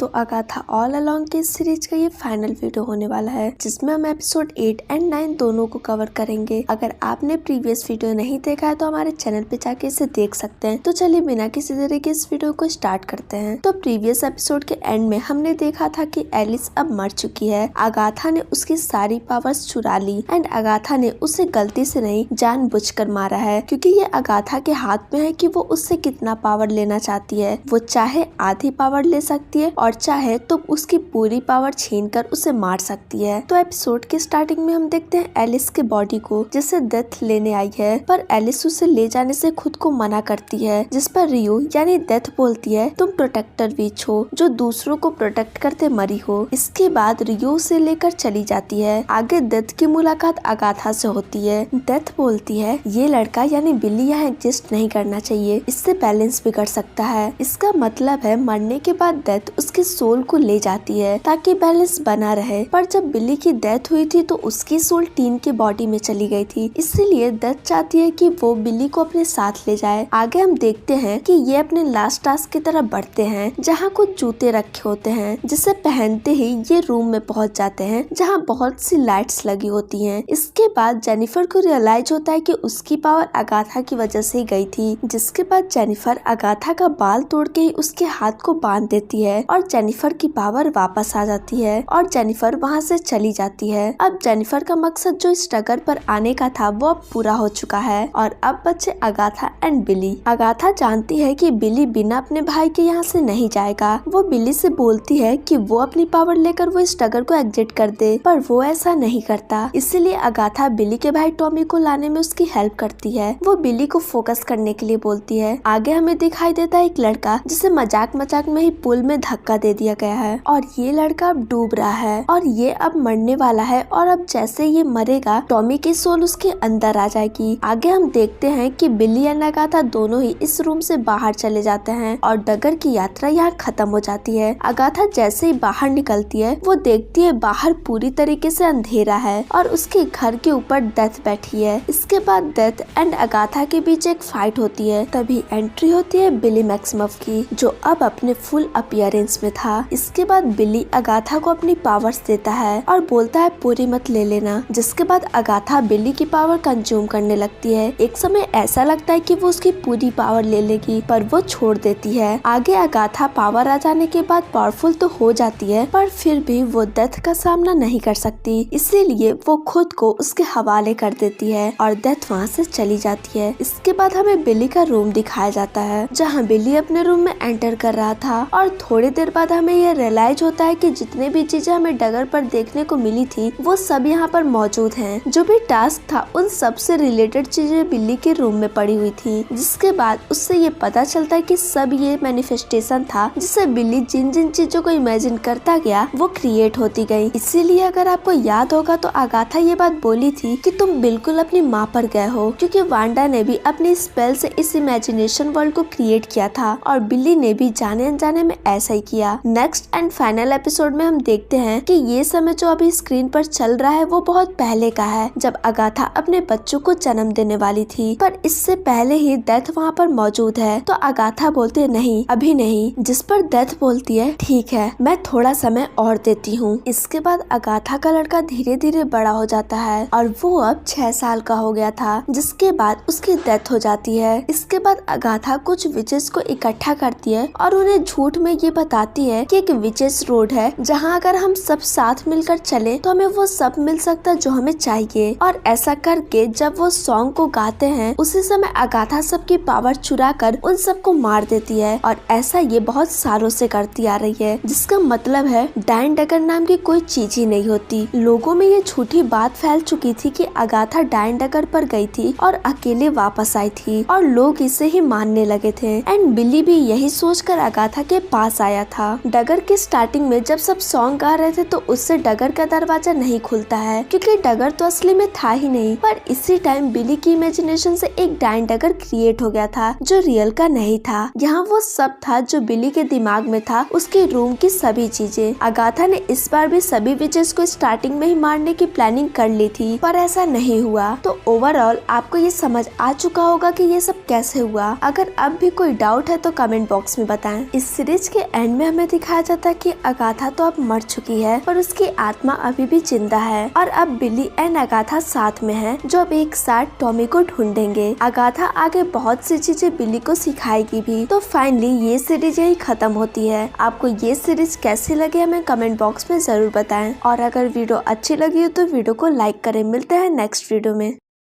तो Agatha all along की series का ये फाइनल वीडियो होने वाला है, जिसमें हम एपिसोड 8 एंड 9 दोनों को कवर करेंगे। अगर आपने प्रीवियस वीडियो नहीं देखा है तो हमारे चैनल पे जाके इसे देख सकते हैं। तो चलिए बिना किसी देरी के इस वीडियो को स्टार्ट करते हैं। तो प्रीवियस एपिसोड के एंड में हमने देखा था कि एलिस अब मर चुकी है। अगाथा ने उसकी सारी पावर्स चुरा ली एंड अगाथा ने उसे गलती से नहीं जानबूझकर मारा है, क्योंकि ये अगाथा के हाथ में है कि वो उससे कितना पावर लेना चाहती है। वो चाहे आधी पावर ले सकती है और चाहे तो उसकी पूरी पावर छीनकर उसे मार सकती है। तो एपिसोड के स्टार्टिंग में हम देखते हैं एलिस के बॉडी को, जिसे डेथ लेने आई है, पर एलिस उसे ले जाने से खुद को मना करती है, जिस पर रियो यानी डेथ बोलती है तुम प्रोटेक्टर विच हो जो दूसरों को प्रोटेक्ट करते मरी हो। इसके बाद रियो उसे लेकर चली जाती है। आगे डेथ की मुलाकात अगाथा से होती है। डेथ बोलती है ये लड़का यानी बिल्ली यहाँ एग्जिस्ट नहीं करना चाहिए, इससे बैलेंस बिगड़ सकता है। इसका मतलब है मरने के बाद डेथ उसके सोल को ले जाती है ताकि बैलेंस बना रहे। पर जब बिल्ली की डेथ हुई थी तो उसकी सोल टीन के बॉडी में चली गई थी, इसीलिए डेथ चाहती है कि वो बिल्ली को अपने साथ ले जाए। आगे हम देखते हैं कि ये अपने लास्ट टास्क की तरफ बढ़ते हैं, जहाँ कुछ जूते रखे होते हैं, जिसे पहनते ही ये रूम में पहुँच जाते हैं जहाँ बहुत सी लाइट्स लगी होती हैं। इसके बाद जेनिफर को रियलाइज होता है कि उसकी पावर अगाथा की वजह से गई थी, जिसके बाद जेनिफर अगाथा का बाल तोड़ के ही उसके हाथ को बांध देती है और जेनिफर की पावर वापस आ जाती है और जेनिफर वहाँ से चली जाती है। अब जेनिफर का मकसद जो इस डगर पर आने का था वो अब पूरा हो चुका है और अब बचे अगाथा एंड बिली। अगाथा जानती है कि बिली बिना अपने भाई के यहाँ से नहीं जाएगा। वो बिली से बोलती है कि वो अपनी पावर लेकर वो इस डगर को एग्जिट कर दे, पर वो ऐसा नहीं करता। इसीलिए अगाथा बिली के भाई टॉमी को लाने में उसकी हेल्प करती है। वो बिली को फोकस करने के लिए बोलती है। आगे हमें दिखाई देता है एक लड़का जिसे मजाक मजाक में ही पुल में धक्का दे दिया गया है और ये लड़का अब डूब रहा है और ये अब मरने वाला है और अब जैसे ये मरेगा टॉमी की सोल उसके अंदर आ जाएगी। आगे हम देखते हैं कि बिली और अगाथा दोनों ही इस रूम से बाहर चले जाते हैं और डगर की यात्रा यहाँ खत्म हो जाती है। अगाथा जैसे ही बाहर निकलती है वो देखती है बाहर पूरी तरीके से अंधेरा है और उसके घर के ऊपर डेथ बैठी है। इसके बाद डेथ एंड अगाथा के बीच एक फाइट होती है। तभी एंट्री होती है बिली मैक्सिमफ की, जो अब अपने फुल अपीयरेंस में था। इसके बाद बिली अगाथा को अपनी पावर्स देता है और बोलता है पूरी मत ले लेना, जिसके बाद अगाथा बिली की पावर कंज्यूम करने लगती है। एक समय ऐसा लगता है कि वो उसकी पूरी पावर ले लेगी, पर वो छोड़ देती है। आगे अगाथा पावर आ जाने के बाद पावरफुल तो हो जाती है, पर फिर भी वो डेथ का सामना नहीं कर सकती, इसीलिए वो खुद को उसके हवाले कर देती है और डेथ वहाँ से चली जाती है। इसके बाद हमें बिली का रूम दिखाया जाता है, जहाँ बिली अपने रूम में एंटर कर रहा था और थोड़ी देर बाद हमें यह रियलाइज होता है कि जितने भी चीजें हमें डगर पर देखने को मिली थी वो सब यहाँ पर मौजूद हैं। जो भी टास्क था उन सब से रिलेटेड चीजें बिल्ली के रूम में पड़ी हुई थी, जिसके बाद उससे ये पता चलता है कि सब ये मैनिफेस्टेशन था, जिससे बिल्ली जिन जिन चीजों को इमेजिन करता गया वो क्रिएट होती गई। इसीलिए अगर आपको याद होगा तो अगाथा ये बात बोली थी कि तुम बिल्कुल अपनी माँ पर गए हो, क्योंकि वांडा ने भी अपनी स्पेल से इस इमेजिनेशन वर्ल्ड को क्रिएट किया था और बिल्ली ने भी जाने अनजाने में ऐसा ही किया। नेक्स्ट एंड फाइनल एपिसोड में हम देखते हैं कि ये समय जो अभी स्क्रीन पर चल रहा है वो बहुत पहले का है, जब अगाथा अपने बच्चों को जन्म देने वाली थी, पर इससे पहले ही डेथ वहाँ पर मौजूद है। तो अगाथा बोलते नहीं अभी नहीं, जिस पर डेथ बोलती है ठीक है मैं थोड़ा समय और देती हूँ। इसके बाद अगाथा का लड़का धीरे धीरे बड़ा हो जाता है और वो अब 6 साल का हो गया था, जिसके बाद उसकी डेथ हो जाती है। इसके बाद अगाथा कुछ विचेस को इकट्ठा करती है और उन्हें झूठ में ये बताती है कि एक विचेस रोड है जहाँ अगर हम सब साथ मिलकर चले तो हमें वो सब मिल सकता जो हमें चाहिए। और ऐसा करके जब वो सॉन्ग को गाते हैं उसी समय अगाथा सबकी पावर चुरा कर उन सबको मार देती है और ऐसा ये बहुत सालों से करती आ रही है, जिसका मतलब है डाइन डगर नाम की कोई चीज ही नहीं होती। लोगों में ये झूठी बात फैल चुकी थी कि अगाथा डाइन डगर पर गई थी और अकेले वापस आई थी और लोग इसे ही मानने लगे थे एंड बिली भी यही सोचकर अगाथा के पास आया था। डगर के स्टार्टिंग में जब सब सॉन्ग गा रहे थे तो उससे डगर का दरवाजा नहीं खुलता है, क्योंकि डगर तो असली में था ही नहीं। पर इसी टाइम बिली की इमेजिनेशन से एक डाइन डगर क्रिएट हो गया था जो रियल का नहीं था। यहाँ वो सब था जो बिली के दिमाग में था, उसके रूम की सभी चीजें। अगाथा ने इस बार भी सभी विचेस को स्टार्टिंग में ही मारने की प्लानिंग कर ली थी, पर ऐसा नहीं हुआ। तो ओवरऑल आपको ये समझ आ चुका होगा कि ये सब कैसे हुआ। अगर अब भी कोई डाउट है तो कमेंट बॉक्स में बताएं। इस सीरीज के एंड में हमें दिखाया जाता है कि अगाथा तो अब मर चुकी है पर उसकी आत्मा अभी भी जिंदा है और अब बिली एंड अगाथा साथ में है जो अब एक साथ टॉमी को ढूंढेंगे। अगाथा आगे बहुत सी चीजें बिली को सिखाएगी भी। तो फाइनली ये सीरीज यही खत्म होती है। आपको ये सीरीज कैसी लगी हमें कमेंट बॉक्स में जरूर बताएं और अगर वीडियो अच्छी लगी हो तो वीडियो को लाइक करें। मिलते हैं नेक्स्ट वीडियो में।